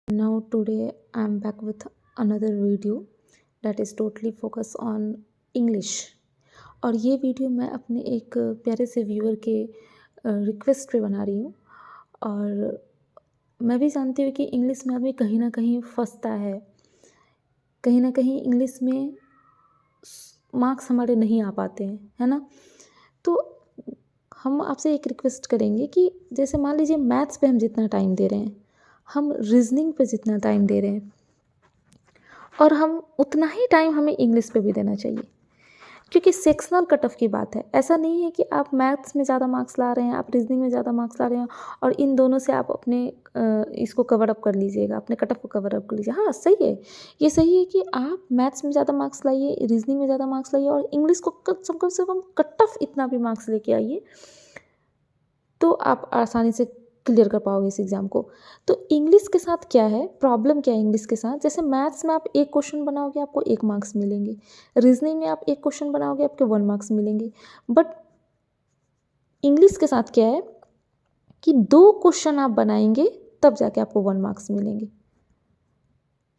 Now today I'm back with another video that is totally focused on English। और ये video मैं अपने एक प्यारे से व्यूअर के रिक्वेस्ट पे बना रही हूँ। और मैं भी जानती हूँ कि इंग्लिश में आदमी कहीं ना कहीं फंसता है, कहीं ना कहीं इंग्लिश में मार्क्स हमारे नहीं आ पाते हैं, है ना। तो हम आपसे एक रिक्वेस्ट करेंगे कि जैसे मान लीजिए मैथ्स पे हम जितना टाइम दे रहे हैं, हम रीजनिंग पे जितना टाइम दे रहे हैं, और हम उतना ही टाइम हमें इंग्लिश पे भी देना चाहिए, क्योंकि सेक्शनल कट ऑफ की बात है। ऐसा नहीं है कि आप मैथ्स में ज़्यादा मार्क्स ला रहे हैं, आप रीजनिंग में ज़्यादा मार्क्स ला रहे हैं और इन दोनों से आप अपने इसको कवर अप कर लीजिएगा, अपने कट ऑफ को कवर अप कर लीजिए। हाँ, सही है, ये सही है कि आप मैथ्स में ज़्यादा मार्क्स लाइए, रीजनिंग में ज़्यादा मार्क्स लाइए और इंग्लिश को कम से कम कट ऑफ इतना भी मार्क्स लेके आइए, तो आप आसानी से क्लियर कर पाओगे इस एग्ज़ाम को। तो इंग्लिश के साथ क्या है, प्रॉब्लम क्या है इंग्लिश के साथ, जैसे मैथ्स में आप एक क्वेश्चन बनाओगे आपको 1 मार्क्स मिलेंगे, रीजनिंग में आप एक क्वेश्चन बनाओगे आपके 1 मार्क्स मिलेंगे। बट इंग्लिश के साथ क्या है कि 2 क्वेश्चन आप बनाएंगे तब जाके आपको 1 मार्क्स मिलेंगे।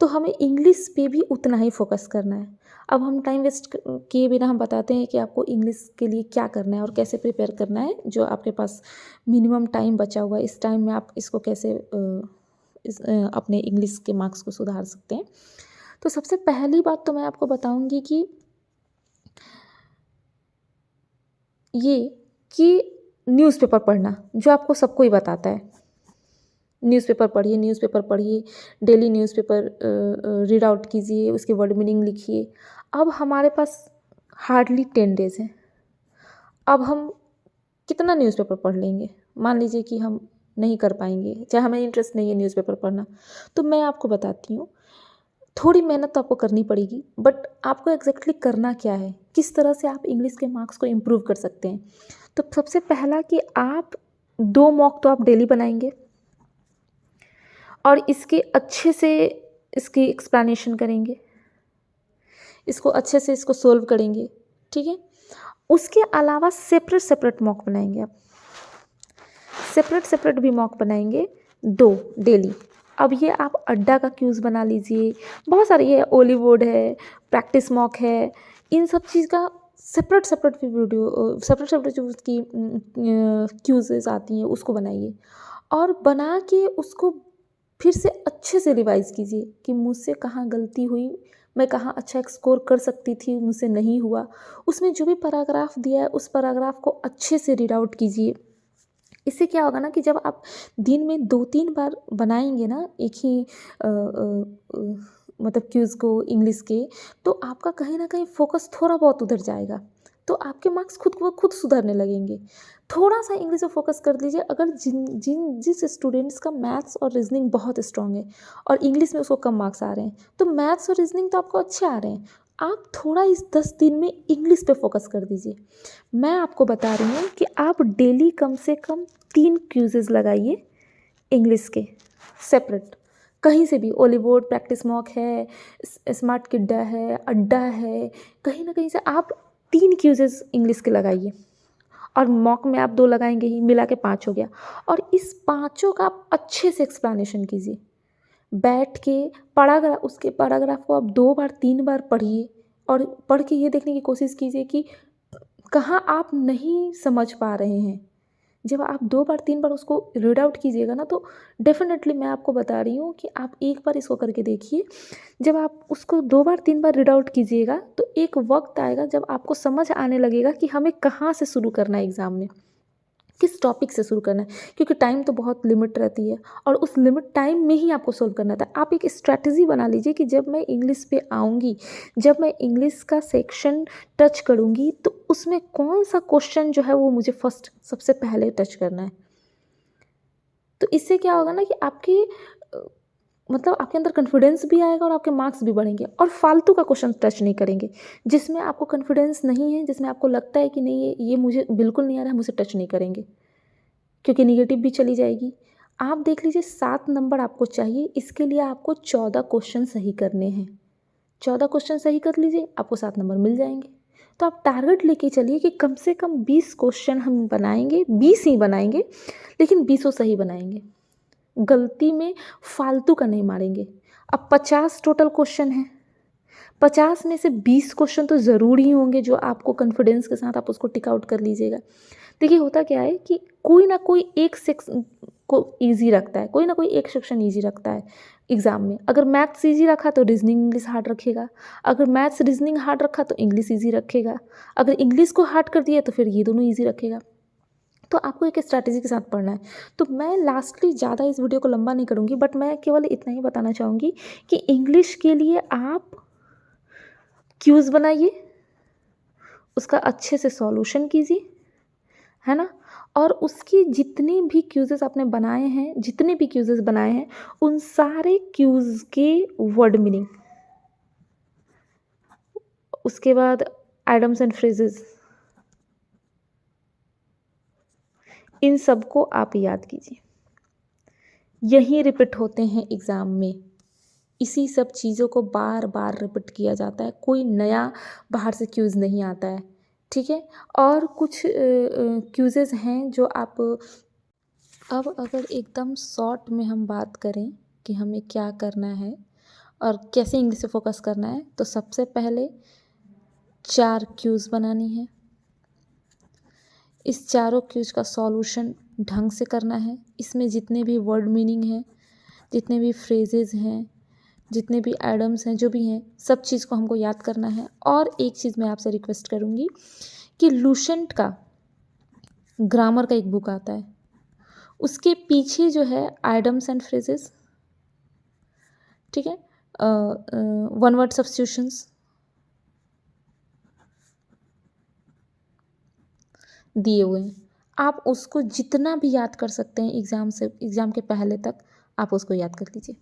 तो हमें इंग्लिश पे भी उतना ही फोकस करना है। अब हम टाइम वेस्ट किए बिना हम बताते हैं कि आपको इंग्लिश के लिए क्या करना है और कैसे प्रिपेयर करना है। जो आपके पास मिनिमम टाइम बचा हुआ है, इस टाइम में आप इसको कैसे अपने इंग्लिश के मार्क्स को सुधार सकते हैं। तो सबसे पहली बात तो मैं आपको बताऊंगी कि ये कि न्यूज़पेपर पढ़ना, जो आपको सबको ही बताता है। न्यूज़पेपर पढ़िए, डेली न्यूज़पेपर रीड आउट कीजिए, उसके वर्ड मीनिंग लिखिए। अब हमारे पास हार्डली 10 डेज़ हैं। अब हम कितना न्यूज़पेपर पढ़ लेंगे? मान लीजिए कि हम नहीं कर पाएंगे, चाहे हमें इंटरेस्ट नहीं है न्यूज़पेपर पढ़ना, तो मैं आपको बताती हूँ, थोड़ी मेहनत तो आपको करनी पड़ेगी, बट आपको एग्जैक्टली करना क्या है, किस तरह से आप इंग्लिश के मार्क्स को इम्प्रूव कर सकते हैं। तो सबसे पहला कि आप 2 मॉक तो आप डेली बनाएंगे और इसके अच्छे से इसकी एक्सप्लेनेशन करेंगे, इसको अच्छे से इसको सोल्व करेंगे, ठीक है। उसके अलावा सेपरेट मॉक बनाएंगे आप, सेपरेट भी मॉक बनाएंगे 2 डेली। अब ये आप अड्डा का क्यूज़ बना लीजिए, बहुत सारे ये ओलीवुड है, प्रैक्टिस मॉक है, इन सब चीज़ का सेपरेट भी वीडियो, सेपरेट जो उसकी क्यूज़ेस आती हैं उसको बनाइए और बना के उसको फिर से अच्छे से रिवाइज़ कीजिए कि मुझसे कहाँ गलती हुई, मैं कहाँ अच्छा स्कोर कर सकती थी, मुझसे नहीं हुआ। उसमें जो भी पैराग्राफ दिया है उस पैराग्राफ को अच्छे से रीड आउट कीजिए। इससे क्या होगा ना कि जब आप दिन में 2-3 बार बनाएंगे ना एक ही मतलब क्यूज़ को इंग्लिश के, तो आपका कहीं ना कहीं फोकस थोड़ा बहुत उधर जाएगा, तो आपके मार्क्स खुद सुधरने लगेंगे। थोड़ा सा इंग्लिश में फोकस कर लीजिए। अगर जिस स्टूडेंट्स का मैथ्स और रीजनिंग बहुत स्ट्रांग है और इंग्लिश में उसको कम मार्क्स आ रहे हैं, तो मैथ्स और रीजनिंग तो आपको अच्छे आ रहे हैं, आप थोड़ा इस 10 दिन में इंग्लिश पे फोकस कर दीजिए। मैं आपको बता रही हूँ कि आप डेली कम से कम 3 क्यूजेज़ लगाइए इंग्लिश के, सेपरेट, कहीं से भी। ओलीवुड, प्रैक्टिस मॉक है, स्मार्ट किड्डा है, अड्डा है, कहीं ना कहीं से आप 3 क्यूजेज़ इंग्लिश के लगाइए और मॉक में आप 2 लगाएंगे ही, मिला के 5 हो गया। और इस पाँचों का आप अच्छे से एक्सप्लेनेशन कीजिए बैठ के। उसके पैराग्राफ को आप 2 बार 3 बार पढ़िए और पढ़ के ये देखने की कोशिश कीजिए कि कहाँ आप नहीं समझ पा रहे हैं। जब आप 2 बार 3 बार उसको रीड आउट कीजिएगा ना, तो डेफिनेटली मैं आपको बता रही हूँ कि आप एक बार इसको करके देखिए। जब आप उसको 2 बार 3 बार रीड आउट कीजिएगा तो एक वक्त आएगा जब आपको समझ आने लगेगा कि हमें कहाँ से शुरू करना है एग्ज़ाम में, किस टॉपिक से शुरू करना है, क्योंकि टाइम तो बहुत लिमिट रहती है और उस लिमिट टाइम में ही आपको सोल्व करना था। आप एक स्ट्रैटेजी बना लीजिए कि जब मैं इंग्लिश पे आऊँगी, जब मैं इंग्लिश का सेक्शन टच करूँगी, तो उसमें कौन सा क्वेश्चन जो है वो मुझे फर्स्ट सबसे पहले टच करना है। तो इससे क्या होगा ना कि मतलब आपके अंदर कॉन्फिडेंस भी आएगा और आपके मार्क्स भी बढ़ेंगे। और फालतू का क्वेश्चन टच नहीं करेंगे, जिसमें आपको कॉन्फिडेंस नहीं है, जिसमें आपको लगता है कि नहीं ये मुझे बिल्कुल नहीं आ रहा है, मुझे टच नहीं करेंगे, क्योंकि निगेटिव भी चली जाएगी। आप देख लीजिए 7 नंबर आपको चाहिए, इसके लिए आपको 14 क्वेश्चन सही करने हैं। 14 क्वेश्चन सही कर लीजिए, आपको 7 नंबर मिल जाएंगे। तो आप टारगेट लेके चलिए कि कम से कम 20 क्वेश्चन हम बनाएंगे, 20 ही बनाएंगे, लेकिन 20 सही बनाएंगे। गलती में फालतू का नहीं मारेंगे। अब 50 टोटल क्वेश्चन हैं, 50 में से 20 क्वेश्चन तो ज़रूर ही होंगे जो आपको कॉन्फिडेंस के साथ आप उसको टिक आउट कर लीजिएगा। देखिए होता क्या है कि कोई ना कोई एक सेक्शन को ईजी रखता है, कोई ना कोई एक सेक्शन ईजी रखता है एग्ज़ाम में। अगर मैथ्स ईजी रखा तो रीजनिंग इंग्लिश हार्ड रखेगा, अगर मैथ्स रीजनिंग हार्ड रखा तो इंग्लिश ईजी रखेगा, अगर इंग्लिश को हार्ड कर दिया तो फिर ये दोनों ईजी रखेगा। तो आपको एक स्ट्रैटेजी के साथ पढ़ना है। तो मैं लास्टली ज़्यादा इस वीडियो को लंबा नहीं करूँगी, बट मैं केवल इतना ही बताना चाहूँगी कि इंग्लिश के लिए आप क्यूज़ बनाइए, उसका अच्छे से सॉल्यूशन कीजिए, है ना? और उसकी जितनी भी क्यूज़ेस आपने बनाए हैं, जितने भी क्यूज़ेस बनाए हैं, उन सारे क्यूज़ के वर्ड मीनिंग, उसके बाद एडम्स एंड फ्रेजेस, इन सबको आप याद कीजिए। यही रिपीट होते हैं एग्ज़ाम में, इसी सब चीज़ों को बार बार रिपीट किया जाता है, कोई नया बाहर से क्यूज़ नहीं आता है, ठीक है? और कुछ क्यूज़ेस हैं जो आप, अब अगर एकदम शॉर्ट में हम बात करें कि हमें क्या करना है और कैसे इंग्लिश पे फोकस करना है, तो सबसे पहले 4 क्यूज़ बनानी है। इस चारों क्यूज़ का सॉल्यूशन ढंग से करना है। इसमें जितने भी वर्ड मीनिंग हैं, जितने भी फ्रेजेस हैं, जितने भी एडम्स हैं, जो भी हैं, सब चीज़ को हमको याद करना है। और एक चीज़ मैं आपसे रिक्वेस्ट करूँगी कि लुसेंट का ग्रामर का एक बुक आता है, उसके पीछे जो है एडम्स एंड फ्रेजेस, ठीक है, वन वर्ड सब्स्टिट्यूशंस दिए हुए हैं। आप उसको जितना भी याद कर सकते हैं एग्ज़ाम के पहले तक आप उसको याद कर लीजिए।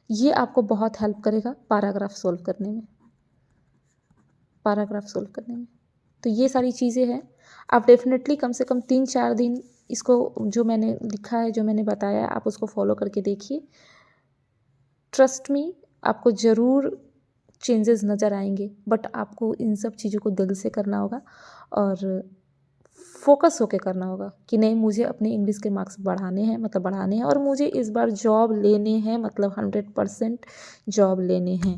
ये आपको बहुत हेल्प करेगा पैराग्राफ सोल्व करने में, तो ये सारी चीज़ें हैं। आप डेफिनेटली कम से कम 3-4 दिन इसको, जो मैंने लिखा है, जो मैंने बताया है, आप उसको फॉलो करके देखिए। ट्रस्ट मी, आपको ज़रूर चेंजेस नज़र आएंगे, बट आपको इन सब चीज़ों को दिल से करना होगा और फोकस होके करना होगा कि नहीं, मुझे अपने इंग्लिश के मार्क्स बढ़ाने हैं और मुझे इस बार जॉब लेने हैं, मतलब 100% जॉब लेने हैं।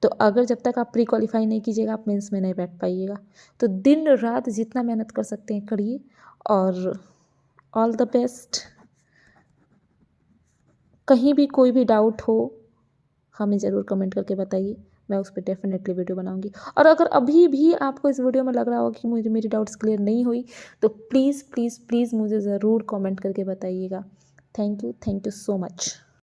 तो अगर जब तक आप प्री क्वालिफाई नहीं कीजिएगा, आप मेंस में नहीं बैठ पाइएगा। तो दिन रात जितना मेहनत कर सकते हैं करिए, और ऑल द बेस्ट। कहीं भी कोई भी डाउट हो हमें ज़रूर कमेंट करके बताइए, मैं उस पर डेफिनेटली वीडियो बनाऊंगी। और अगर अभी भी आपको इस वीडियो में लग रहा हो कि मुझे मेरी डाउट्स क्लियर नहीं हुई, तो प्लीज़ प्लीज़ प्लीज़ मुझे ज़रूर कमेंट करके बताइएगा। Thank you so much.